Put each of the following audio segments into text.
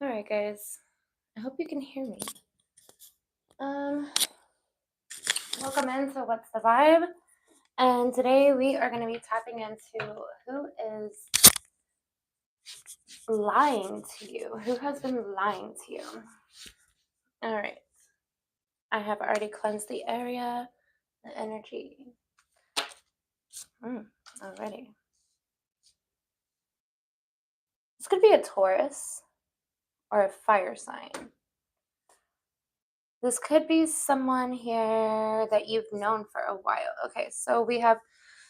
All right, guys. I hope you can hear me. Um, Welcome into What's the Vibe? And today we are going to be tapping into who is lying to you. Who has been lying to you? All right. I have already cleansed the area, the energy. Already. This could be a Taurus or a fire sign. This could be someone here that you've known for a while. Okay, so we have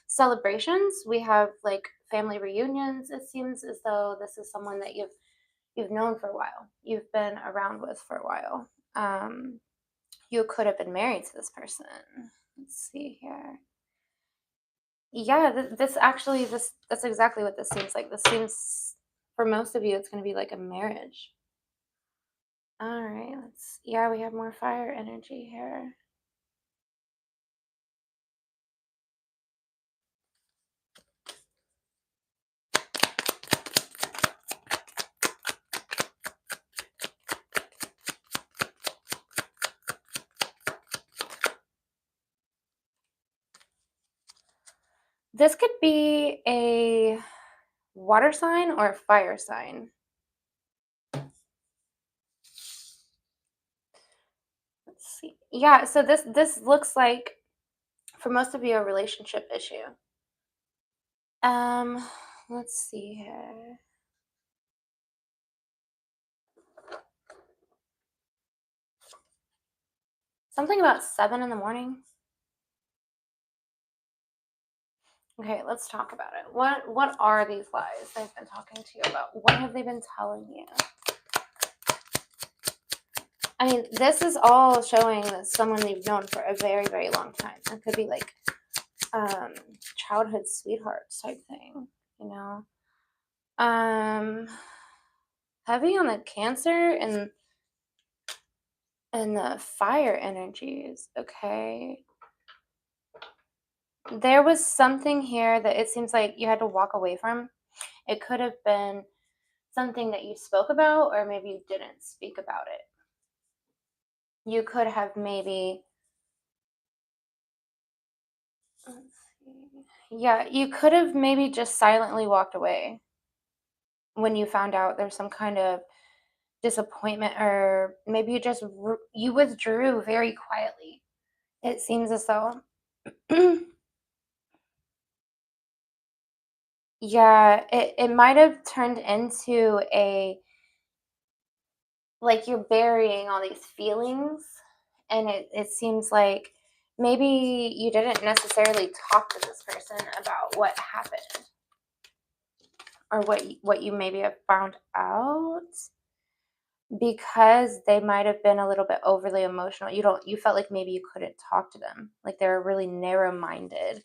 celebrations, we have like family reunions. It seems as though this is someone that you've known for a while. You've been around with for a while. You could have been married to this person. Let's see here. Yeah, that's exactly what this seems like. This seems for most of you it's going to be like a marriage. All right, yeah, we have more fire energy here. This could be a water sign or a fire sign. Let's see. Yeah, so this looks like for most of you a relationship issue. Um, let's see here. Something about 7 in the morning. Okay, let's talk about it. What are these lies they've been talking to you about? What have they been telling you? I mean, this is all showing that someone you've known for a very, very long time. It could be like childhood sweethearts type thing, you know. Heavy on the Cancer and the fire energies, okay. There was something here that it seems like you had to walk away from. It could have been something that you spoke about, or maybe you didn't speak about it. You could have maybe, let's see. Yeah, you could have maybe just silently walked away when you found out there's some kind of disappointment, or maybe you withdrew very quietly. It seems as though yeah, it might have turned into a, like, you're burying all these feelings, and it seems like maybe you didn't necessarily talk to this person about what happened, or what you maybe have found out, because they might have been a little bit overly emotional. You felt like maybe you couldn't talk to them, like they were really narrow-minded.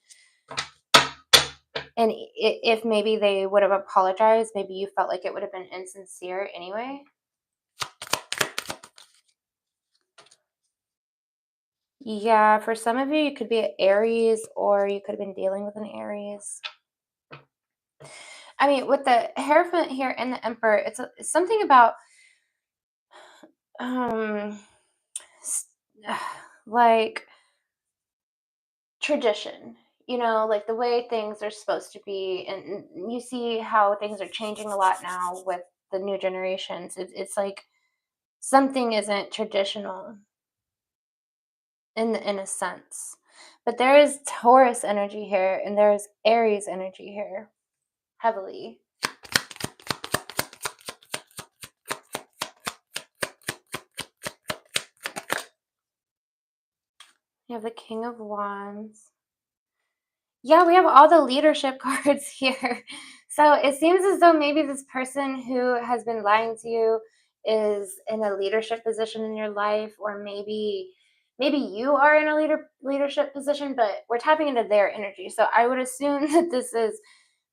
And if maybe they would have apologized, maybe you felt like it would have been insincere anyway. Yeah, for some of you, you could be an Aries, or you could have been dealing with an Aries. I mean, with the Hierophant here and the Emperor, it's something about um s- like tradition, like the way things are supposed to be. And you see how things are changing a lot now with the new generations. It's like something isn't traditional in a sense. But there is Taurus energy here, and there's Aries energy here heavily. You have the King of Wands. Yeah, we have all the leadership cards here. So it seems as though maybe this person who has been lying to you is in a leadership position in your life, or maybe you are in a leadership position, but we're tapping into their energy. So I would assume that this is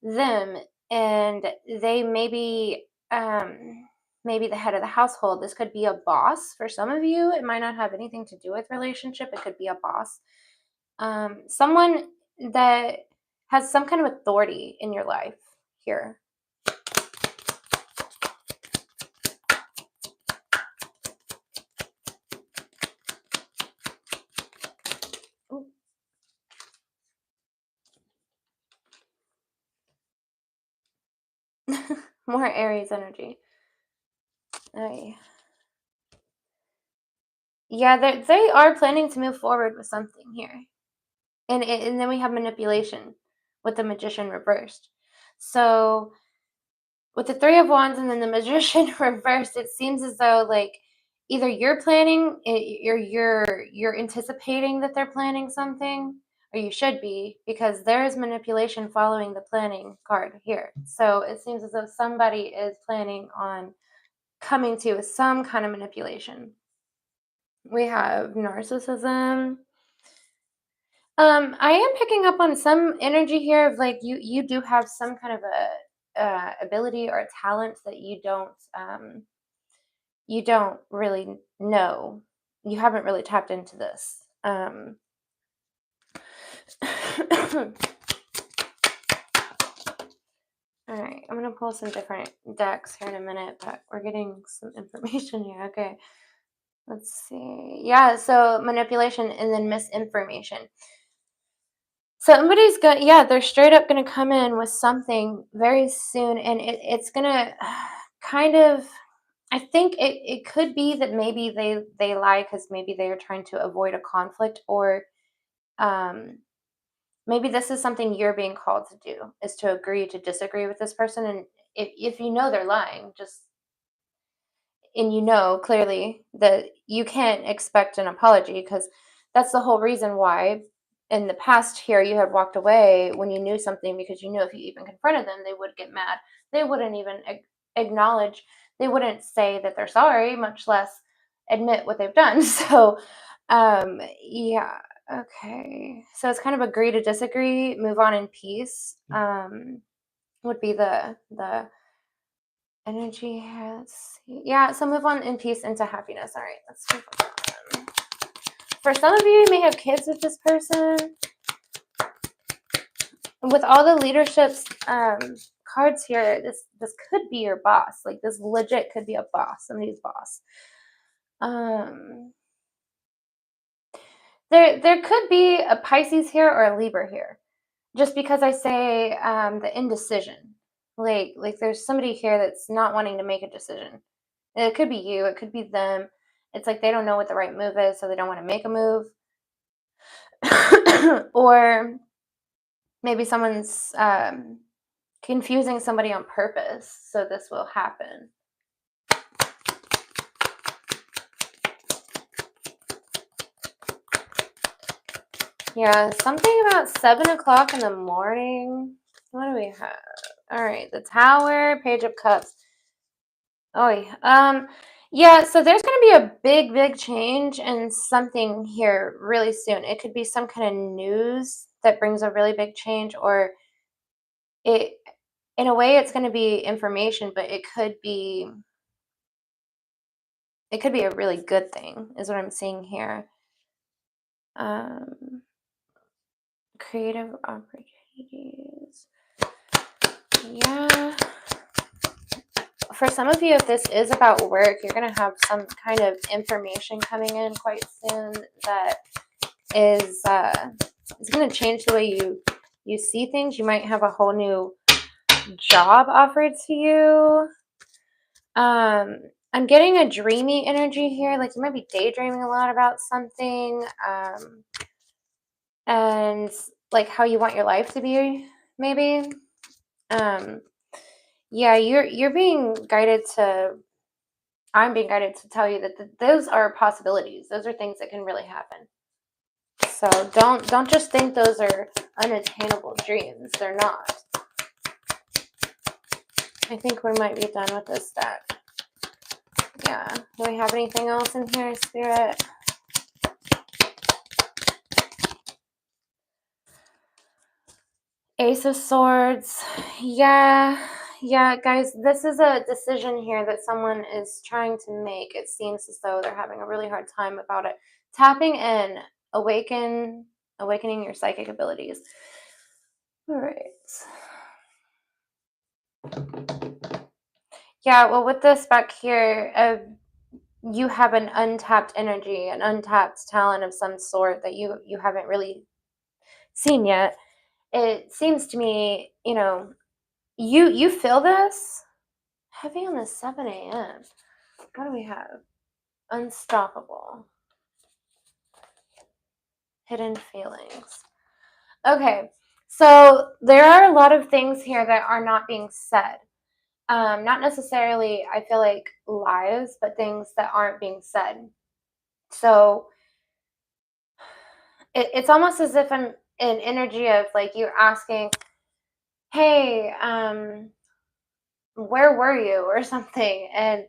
them, and they maybe the head of the household. This could be a boss for some of you. It might not have anything to do with relationship. It could be a boss, someone that has some kind of authority in your life here. More Aries energy. Ay. Yeah, they are planning to move forward with something here. And then we have manipulation with the magician reversed. So with the Three of Wands and then the Magician reversed, it seems as though like either you're planning or you're anticipating that they're planning something, or you should be, because there is manipulation following the planning card here. So it seems as though somebody is planning on coming to you with some kind of manipulation. We have narcissism. I am picking up on some energy here of like you do have some kind of a ability or a talent that you don't really know. You haven't really tapped into this. All right, I'm gonna pull some different decks here in a minute, but we're getting some information here. Okay, let's see. Yeah, so manipulation and then misinformation. Somebody's going, yeah, they're straight up going to come in with something very soon, and it's going to kind of, I think it could be that maybe they lie because maybe they are trying to avoid a conflict, or um, maybe this is something you're being called to do, is to agree to disagree with this person. And if you know they're lying, just and you know clearly that you can't expect an apology, because that's the whole reason why in the past here you had walked away when you knew something, because you knew if you even confronted them they would get mad. They wouldn't even acknowledge, they wouldn't say that they're sorry, much less admit what they've done. So yeah, okay, so it's kind of agree to disagree, move on in peace, would be the energy has, yeah, so move on in peace into happiness. All right, let's move on. For some of you, you may have kids with this person. With all the leaderships cards here, this could be your boss. Like this legit could be a boss, somebody's boss. There could be a Pisces here or a Libra here. Just because I say the indecision. Like there's somebody here that's not wanting to make a decision. It could be you, it could be them. It's like they don't know what the right move is, so they don't want to make a move. Or maybe someone's confusing somebody on purpose, so this will happen. Yeah, something about 7 o'clock in the morning. What do we have? All right, the Tower, Page of Cups. Oh, yeah. Yeah, so there's going to be a big change and something here really soon. It could be some kind of news that brings a really big change, or it, in a way, it's going to be information, but it could be a really good thing, is what I'm seeing here. Um, Creative opportunities. Yeah. For some of you, if this is about work, you're going to have some kind of information coming in quite soon that is it's going to change the way you see things. You might have a whole new job offered to you. I'm getting a dreamy energy here. Like you might be daydreaming a lot about something, and like how you want your life to be, maybe. Yeah, you're being guided to. I'm being guided to tell you that those are possibilities. Those are things that can really happen. So don't just think those are unattainable dreams. They're not. I think we might be done with this deck. Yeah. Do we have anything else in here, Spirit? Ace of Swords. Yeah, guys, this is a decision here that someone is trying to make. It seems as though they're having a really hard time about it. Tapping in, awakening your psychic abilities. All right. Yeah, well, with this back here, you have an untapped energy, an untapped talent of some sort that you haven't really seen yet. It seems to me, you feel this. Heavy on the 7 a.m. What do we have? Unstoppable. Hidden feelings. Okay, so there are a lot of things here that are not being said. Not necessarily, I feel like, lies, but things that aren't being said. So it's almost as if I'm an energy of like you're asking, hey, where were you or something, and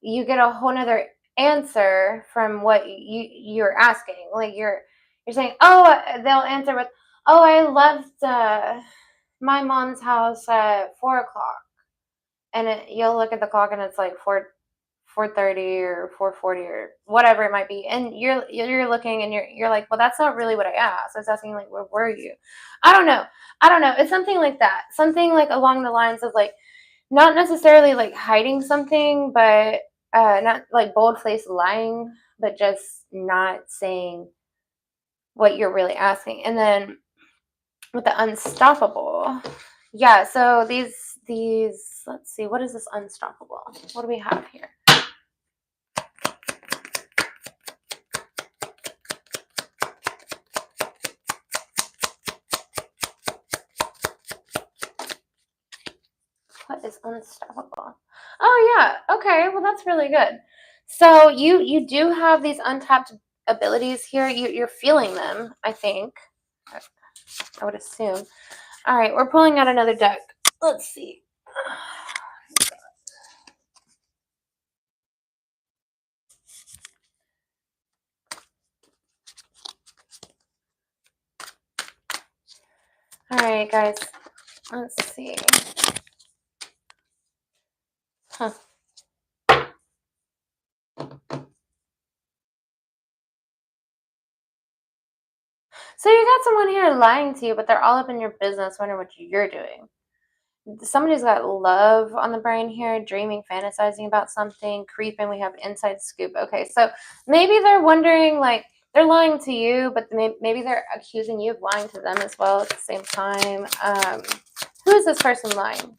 you get a whole nother answer from what you're asking. Like you're saying, oh, they'll answer with, oh, I left my mom's house at 4 o'clock, and you'll look at the clock and it's like 4:30 or 4:40 or whatever it might be, and you're looking and you're like, well, that's not really what I asked. I was asking like, where were you? I don't know. I don't know. It's something like that. Something like along the lines of like not necessarily like hiding something, but not like bold faced lying, but just not saying what you're really asking. And then with the unstoppable, yeah. So these let's see, what is this unstoppable? What do we have here? What is unstoppable? Oh yeah. Okay. Well, that's really good. So you do have these untapped abilities here. You're feeling them, I think. I would assume. All right, we're pulling out another deck. Let's see. All right, guys. Let's see. Huh. So you got someone here lying to you, but they're all up in your business, wondering what you're doing. Somebody's got love on the brain here, dreaming, fantasizing about something, creeping. We have inside scoop. Okay, so maybe they're wondering, like, they're lying to you, but maybe they're accusing you of lying to them as well at the same time. Who is this person lying?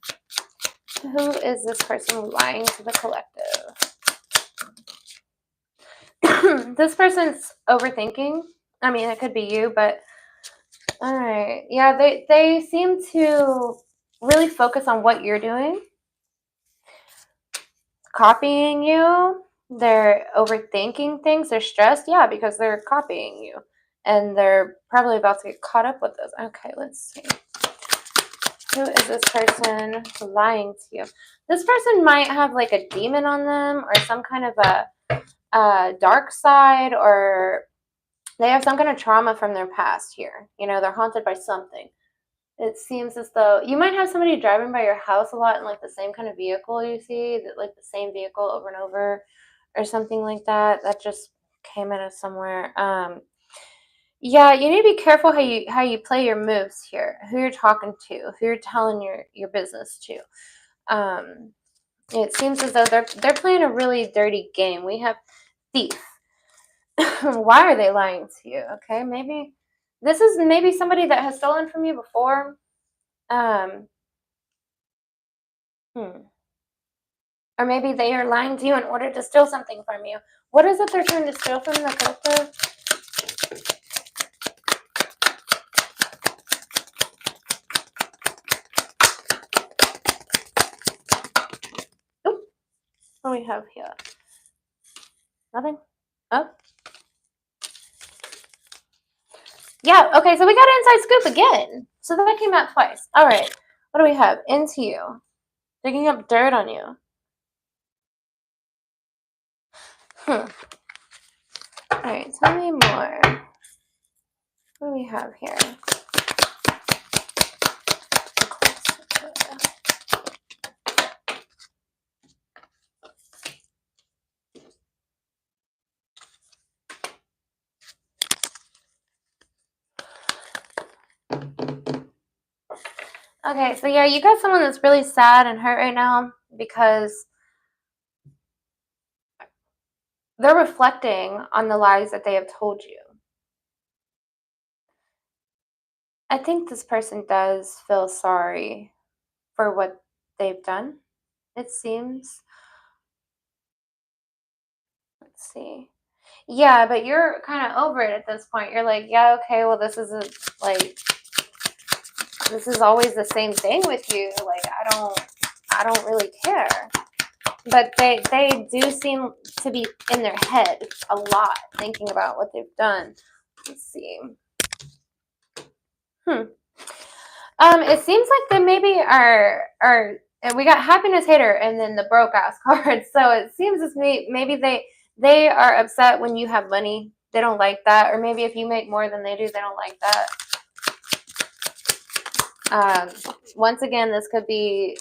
Who is this person lying to the collective? This person's overthinking. I mean, it could be you, but all right. Yeah, they seem to really focus on what you're doing, copying you. They're overthinking things. They're stressed, yeah, because they're copying you, and they're probably about to get caught up with this. Okay, let's see. Who is this person lying to you? This person might have like a demon on them, or some kind of a dark side, or they have some kind of trauma from their past here. You know, they're haunted by something. It seems as though you might have somebody driving by your house a lot in like the same kind of vehicle you see, that like the same vehicle over and over or something like that. That just came out of somewhere. Yeah, you need to be careful how you play your moves here, who you're talking to, who you're telling your business to. Um, it seems as though they're playing a really dirty game. We have thief. Why are they lying to you? Okay, maybe this is maybe somebody that has stolen from you before. Um, hmm. Or maybe they are lying to you in order to steal something from you. What is it they're trying to steal from the collective? Oop, what do we have here? Nothing? Oh. Yeah, okay, so we got inside scoop again. So that came out twice. All right, what do we have? Into you. Digging up dirt on you. Hmm. All right, tell me more. What do we have here? Okay, so yeah, you got someone that's really sad and hurt right now because they're reflecting on the lies that they have told you. I think this person does feel sorry for what they've done it seems. Let's see. Yeah, but you're kind of over it at this point. You're like, yeah, okay, well, like this is always the same thing with you. Like, I don't really care. But they do seem to be in their head a lot, thinking about what they've done. Let's see. It seems like they maybe are and we got happiness hater and then the broke ass card. So it seems as maybe they are upset when you have money. They don't like that. Or maybe if you make more than they do, they don't like that. Once again, this could be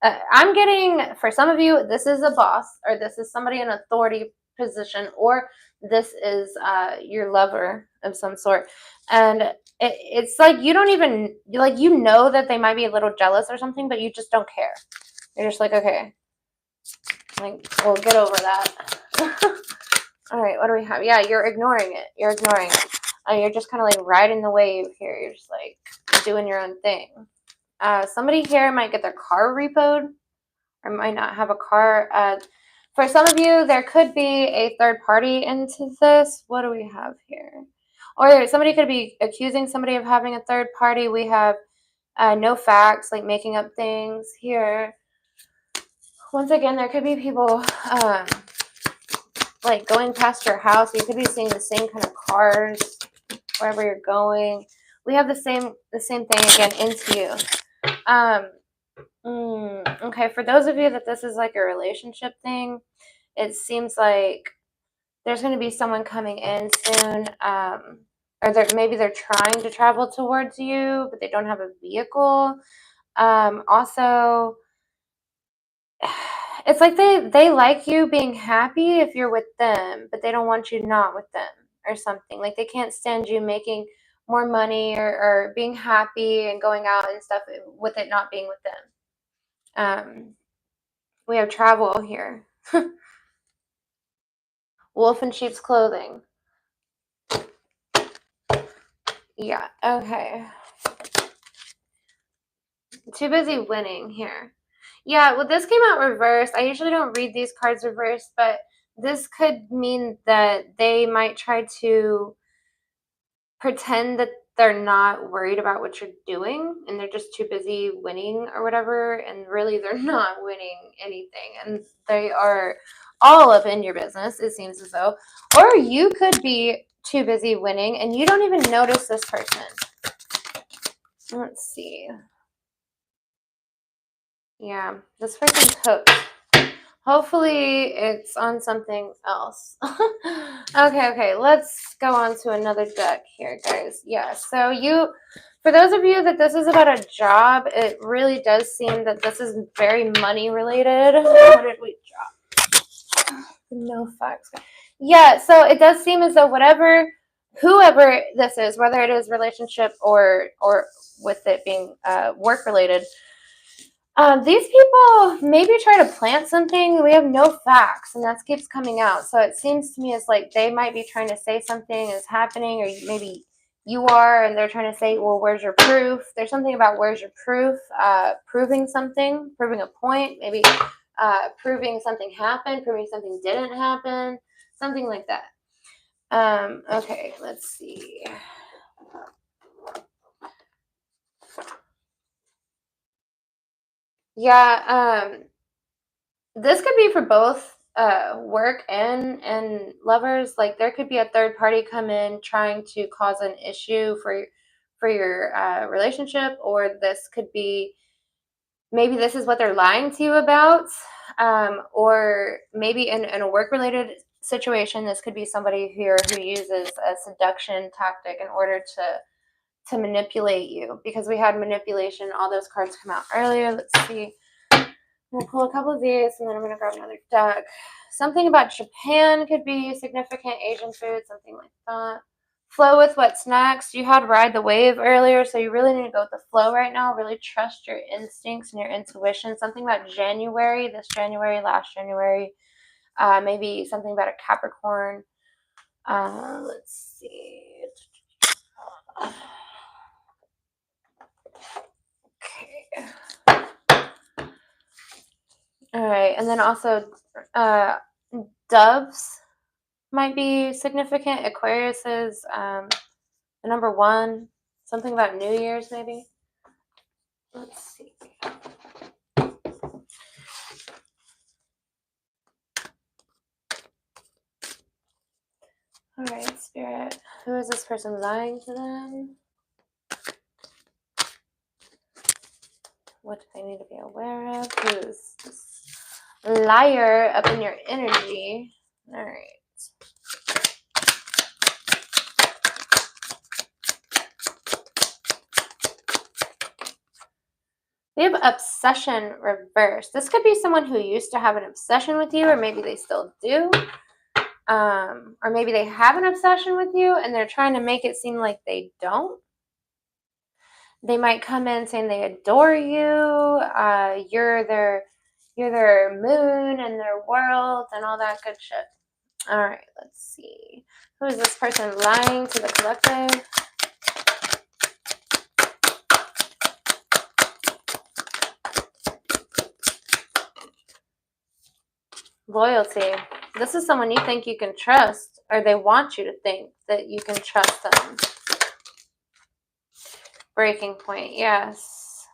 I'm getting, for some of you, this is a boss, or this is somebody in authority position, or this is your lover of some sort. And it's like you don't even, like, you know that they might be a little jealous or something, but you just don't care. You're just like, okay, like, we'll get over that. All right, what do we have? Yeah, you're ignoring it. You're ignoring it. You're just kind of like riding the wave here. You're just like doing your own thing. Somebody here might get their car repoed or might not have a car. For some of you, there could be a third party into this. What do we have here? Or somebody could be accusing somebody of having a third party. We have no facts, like making up things here. Once again, there could be people like going past your house. You could be seeing the same kind of cars wherever you're going. We have the same thing again into you. Okay, for those of you that this is like a relationship thing, it seems like there's going to be someone coming in soon, or maybe they're trying to travel towards you, but they don't have a vehicle. Also, it's like they like you being happy if you're with them, but they don't want you not with them or something. Like they can't stand you making more money or being happy and going out and stuff with it not being with them. We have travel here. Wolf in sheep's clothing. Yeah, okay. Too busy winning here. Yeah, well, this came out reversed. I usually don't read these cards reversed, but this could mean that they might try to pretend that they're not worried about what you're doing and they're just too busy winning or whatever. And really, they're not winning anything. And they are all up in your business, it seems as though. Or you could be too busy winning and you don't even notice this person. Let's see. Yeah, this person's hooked. Hopefully it's on something else. Okay, let's go on to another deck here, guys. Yeah, so for those of you that this is about a job, it really does seem that this is very money related. What did we drop? No facts. Yeah, so it does seem as though whoever this is, whether it is relationship or with it being work related, these people maybe try to plant something. We have no facts, and that keeps coming out. So it seems to me as like they might be trying to say something is happening, or maybe you are, and they're trying to say, well, where's your proof? There's something about where's your proof, proving something, proving a point, maybe proving something happened, proving something didn't happen, something like that. Okay, let's see. Yeah, this could be for both work and lovers. Like there could be a third party come in trying to cause an issue for your relationship, or this could be maybe this is what they're lying to you about, or maybe in a work related situation, this could be somebody here who uses a seduction tactic in order to manipulate you, because we had manipulation. All those cards come out earlier. Let's see. I'm gonna pull a couple of these and then I'm gonna grab another deck. Something about Japan could be significant. Asian food, something like that. Flow with what's next. You had ride the wave earlier, so you really need to go with the flow right now. Really trust your instincts and your intuition. Something about January, this January, last January. Maybe something about a Capricorn. Let's see. Okay. All right. And then also, uh, doves might be significant. Aquarius is the number one. Something about New Year's, maybe. Let's see. All right, Spirit. Who is this person lying to them? What do they need to be aware of? Who is this liar up in your energy? All right. We have obsession reversed. This could be someone who used to have an obsession with you, or maybe they still do. Or maybe they have an obsession with you and they're trying to make it seem like they don't. They might come in saying they adore you. You're their moon and their world and all that good shit. All right, let's see. Who is this person lying to the collective? Loyalty. This is someone you think you can trust, or they want you to think that you can trust them. Breaking point, yes.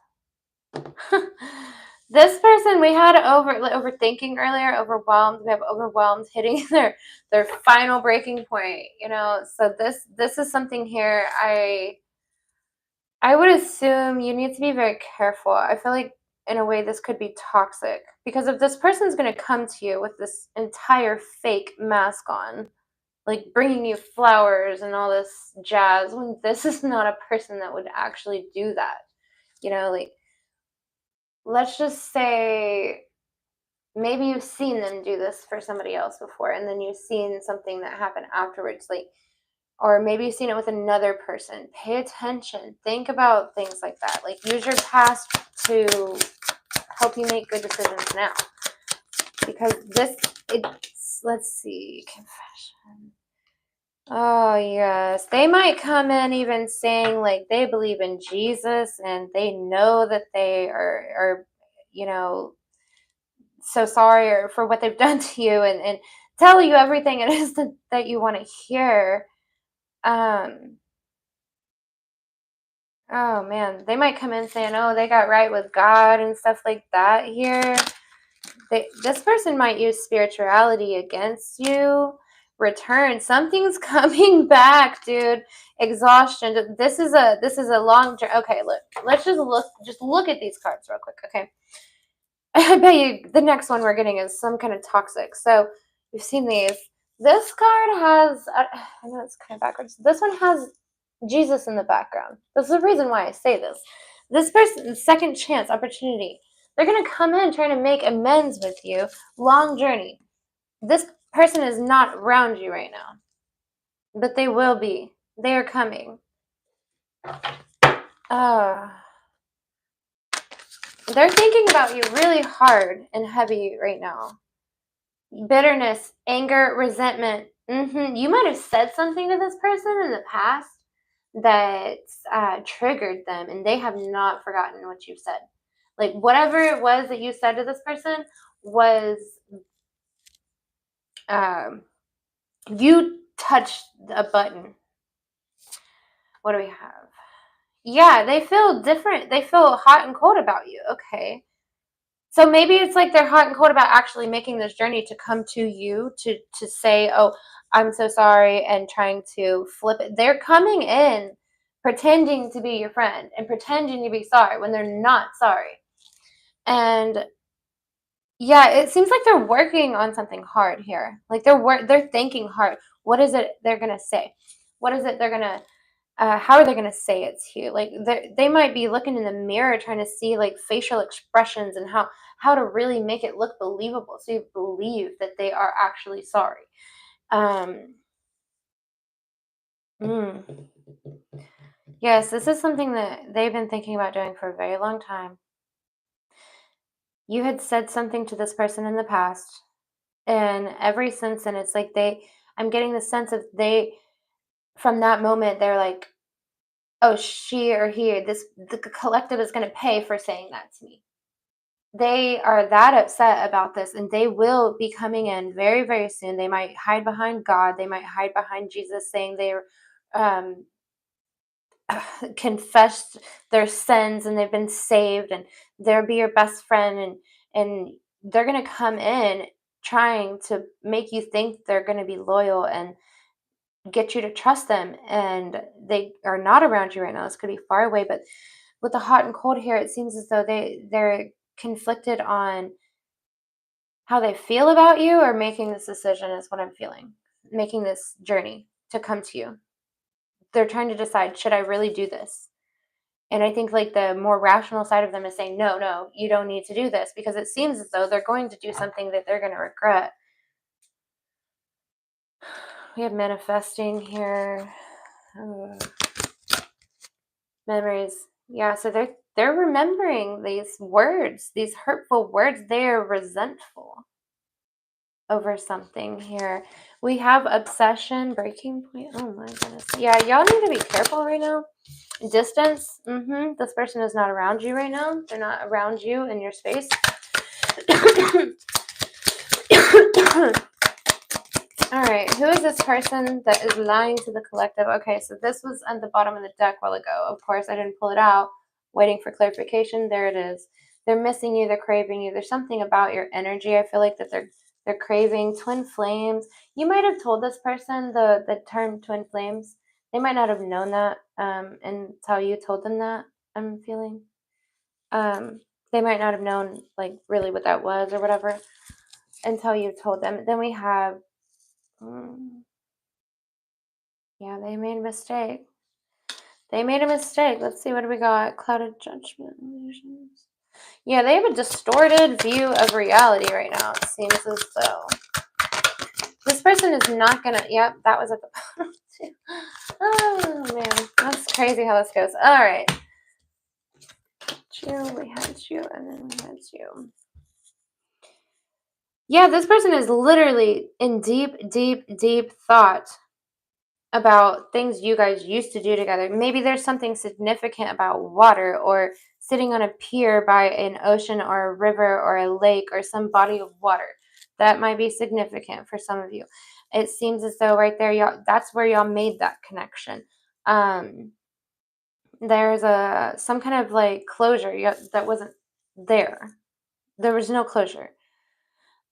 This person, we had overthinking earlier, overwhelmed. We have overwhelmed hitting their final breaking point, you know. So this is something here I would assume you need to be very careful. I feel like in a way this could be toxic because if this person's going to come to you with this entire fake mask on, like bringing you flowers and all this jazz, when this is not a person that would actually do that. You know, like let's just say maybe you've seen them do this for somebody else before and then you've seen something that happened afterwards, like, or maybe you've seen it with another person. Pay attention, think about things like that, like use your past to help you make good decisions now, because it's, let's see, confession. Oh yes, they might come in even saying like they believe in Jesus and they know that they are you know, so sorry or for what they've done to you, and tell you everything it is that you want to hear. Um, oh man, they might come in saying, "Oh, they got right with God" and stuff like that. Here, this person might use spirituality against you. Return. Something's coming back, dude. Exhaustion. This is a long journey. Okay, look. Let's just look at these cards real quick. Okay. I bet you the next one we're getting is some kind of toxic. So you've seen these. This card has, I know it's kind of backwards. This one has Jesus in the background. This is the reason why I say this. This person, second chance, opportunity. They're going to come in trying to make amends with you. Long journey. This person is not around you right now, but they will be. They are coming. They're thinking about you really hard and heavy right now. Bitterness, anger, resentment. You might have said something to this person in the past that triggered them, and they have not forgotten what you said. Like whatever it was that you said to this person was, um, you touched a button. What do we have? Yeah, they feel different. They feel hot and cold about you. Okay. So maybe it's like they're hot and cold about actually making this journey to come to you to say, "Oh, I'm so sorry," and trying to flip it. They're coming in pretending to be your friend and pretending to be sorry when they're not sorry. And yeah, it seems like they're working on something hard here. Like they're thinking hard. What is it they're going to say? What is it they're going to how are they going to say it to you? Like they might be looking in the mirror trying to see like facial expressions and how to really make it look believable so you believe that they are actually sorry. um mm. Yes, this is something that they've been thinking about doing for a very long time. You had said something to this person in the past, and ever since then it's like I'm getting the sense of they, from that moment they're like, oh, she or he, the collective is going to pay for saying that to me. they are that upset about this, and they will be coming in very, very soon. They might hide behind God. They might hide behind Jesus, saying they're um, confessed their sins and they've been saved, and they'll be your best friend, and they're gonna come in trying to make you think they're gonna be loyal and get you to trust them, and they are not around you right now. This could be far away, but with the hot and cold here, it seems as though they're conflicted on how they feel about you or making this decision is what I'm feeling. Making this journey to come to you. They're trying to decide, should I really do this? And I think like the more rational side of them is saying, no, no, you don't need to do this, because it seems as though they're going to do something that they're going to regret. We have manifesting here. Uh, Memories. Yeah, so they're remembering these words, these hurtful words. They're resentful over something here. We have obsession, breaking point. Oh my goodness. Yeah, y'all need to be careful right now. Distance. This person is not around you right now. They're not around you in your space. All right, who is this person that is lying to the collective? Okay, so this was at the bottom of the deck a while ago. Of course, I didn't pull it out. Waiting for clarification. There it is. They're missing you. They're craving you. There's something about your energy. I feel like that they're craving twin flames. You might have told this person the term twin flames. They might not have known that until you told them that. I'm feeling. They might not have known like really what that was or whatever until you told them. Then we have. Yeah, they made a mistake. They made a mistake. Let's see, what do we got? Clouded judgment illusions. Yeah, they have a distorted view of reality right now. It seems as though this person is not gonna. Yep, that was at the bottom too. Oh man, that's crazy how this goes. All right, we had you, and then we had you. Yeah, this person is literally in deep, deep, deep thought about things you guys used to do together. Maybe there's something significant about water, or sitting on a pier by an ocean or a river or a lake or some body of water. That might be significant for some of you. It seems as though right there, y'all, that's where y'all made that connection. Um, there's some kind of like closure that wasn't there. There was no closure.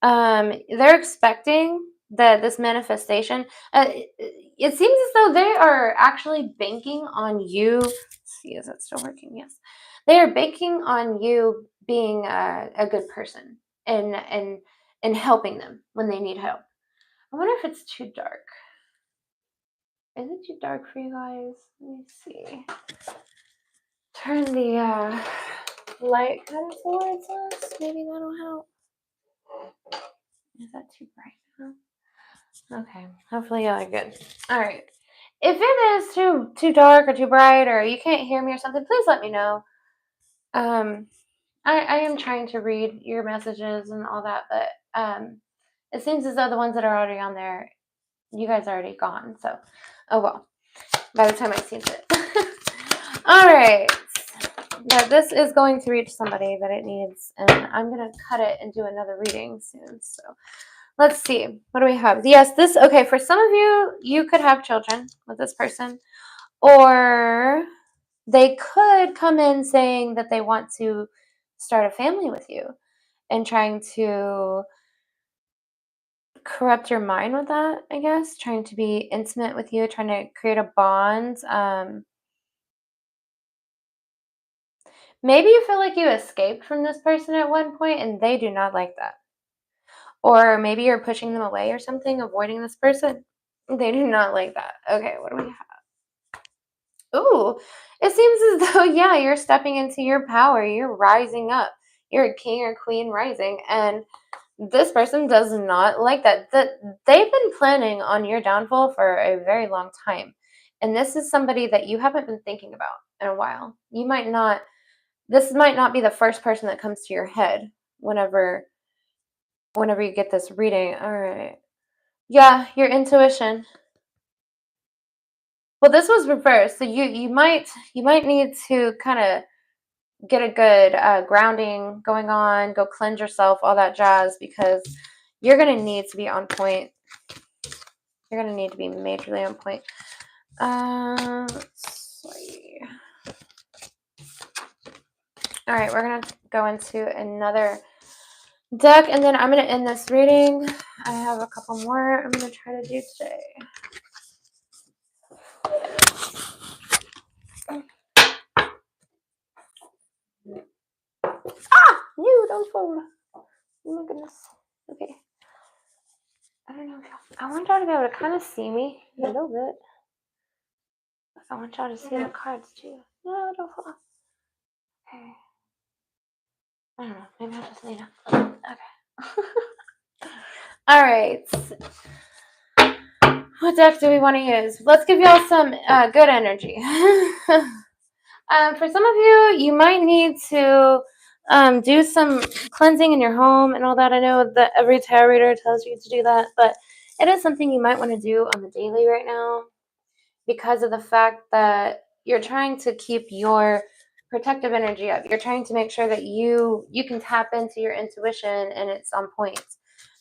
They're expecting that this manifestation, it seems as though they are actually banking on you. Let's see, is that still working? Yes. They are banking on you being a good person and helping them when they need help. I wonder if it's too dark. Is it too dark for you guys? Let me see. Turn the light kind of towards us. Maybe that'll help. Is that too bright? Okay, hopefully y'all are good. All right. If it is too dark or too bright, or you can't hear me or something, please let me know. I am trying to read your messages and all that, but it seems as though the ones that are already on there, you guys are already gone. So, oh well. By the time I see it. All right. But this is going to reach somebody that it needs, and I'm gonna cut it and do another reading soon. So. Let's see. What do we have? Yes, okay, for some of you, you could have children with this person, or they could come in saying that they want to start a family with you and trying to corrupt your mind with that, I guess, trying to be intimate with you, trying to create a bond. Maybe you feel like you escaped from this person at one point and they do not like that. Or maybe you're pushing them away or something, avoiding this person. They do not like that. Okay, what do we have? Ooh, it seems as though, yeah, you're stepping into your power. You're rising up. You're a king or queen rising. And this person does not like that. They've been planning on your downfall for a very long time. And this is somebody that you haven't been thinking about in a while. This might not be the first person that comes to your head whenever you get this reading. All right. Yeah, your intuition. Well, this was reversed, so you might need to kind of get a good grounding going on, go cleanse yourself, all that jazz, because you're going to need to be on point. You're going to need to be majorly on point. Let's see. All right, we're going to go into another deck, and then I'm going to end this reading. I have a couple more I'm going to try to do today. You don't fall. Oh my goodness. Okay. I don't know if I want y'all to be able to kind of see me a little bit. I want y'all to see the cards too. No, don't fall. Okay. I don't know. Maybe I'll just lay down. Okay. All right. What deck do we want to use? Let's give y'all some good energy. For some of you, you might need to do some cleansing in your home and all that. I know that every tarot reader tells you to do that, but it is something you might want to do on the daily right now, because of the fact that you're trying to keep your protective energy up. You're trying to make sure that you can tap into your intuition and it's on point,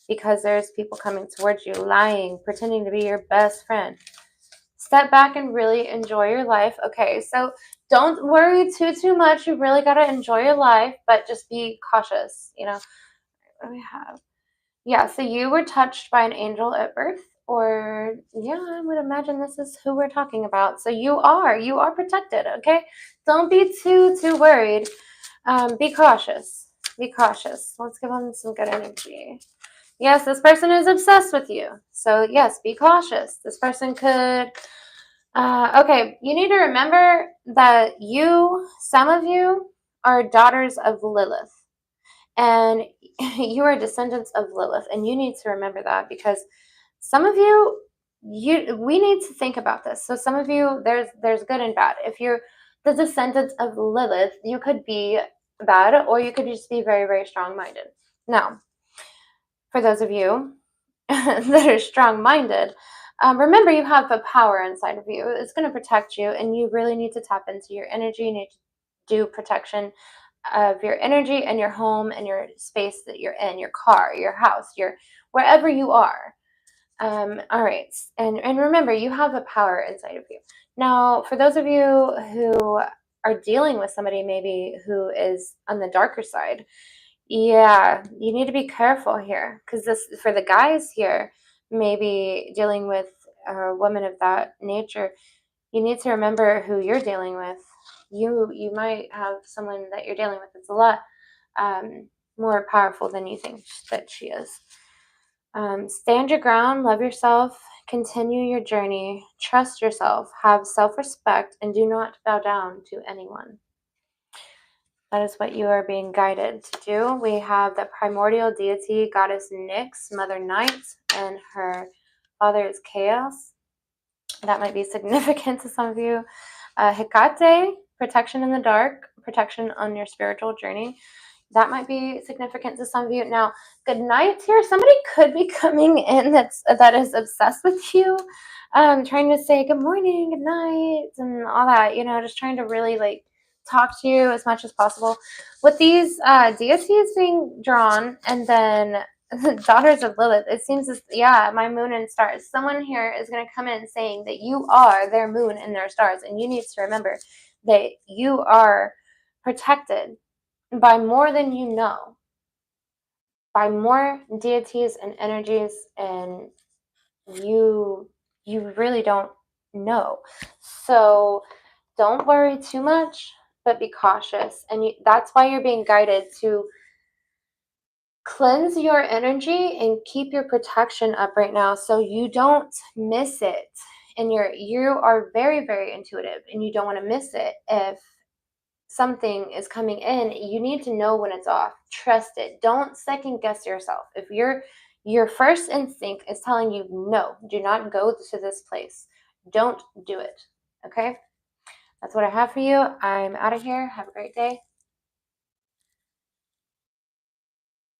because there's people coming towards you, lying, pretending to be your best friend. Step back and really enjoy your life. Okay, so don't worry too much. You really got to enjoy your life, but just be cautious. What do we have? Yeah, so you were touched by an angel at birth, or yeah, I would imagine this is who we're talking about. So you are protected, okay? Don't be too worried. Be cautious. Be cautious. Let's give them some good energy. Yes, this person is obsessed with you. So yes, be cautious. This person could okay, you need to remember that some of you are daughters of Lilith, and you are descendants of Lilith, and you need to remember that, because some of you, we need to think about this. So some of you, there's good and bad. If you're the descendants of Lilith, you could be bad, or you could just be very, very strong-minded. Now, for those of you that are strong-minded, remember you have a power inside of you. It's going to protect you, and you really need to tap into your energy. You need to do protection of your energy and your home and your space that you're in, your car, your house, your wherever you are. All right, and remember, you have a power inside of you. Now, for those of you who are dealing with somebody maybe who is on the darker side, yeah, you need to be careful here, because this, for the guys here, maybe dealing with a woman of that nature, you need to remember who you're dealing with. You might have someone that you're dealing with that's a lot more powerful than you think that she is. Stand your ground, love yourself, continue your journey, trust yourself, have self-respect, and do not bow down to anyone. That is what you are being guided to do. We have the primordial deity, goddess Nyx, Mother Night, and her father is Chaos. That might be significant to some of you. Hecate, protection in the dark, protection on your spiritual journey. That might be significant to some of you. Now, good night here. Somebody could be coming in that is obsessed with you, trying to say good morning, good night, and all that. Just trying to really talk to you as much as possible. With these deities being drawn, and then daughters of Lilith, it seems my moon and stars. Someone here is going to come in saying that you are their moon and their stars, and you need to remember that you are protected by more than you know, by more deities and energies, and you really don't know. So don't worry too much, but be cautious. And that's why you're being guided to cleanse your energy and keep your protection up right now, so you don't miss it. And you are very, very intuitive, and you don't want to miss it. If something is coming in, you need to know when it's off. Trust it. Don't second guess yourself. If your first instinct is telling you no, do not go to this place, don't do it. Okay, that's what I have for you. I'm out of here. Have a great day.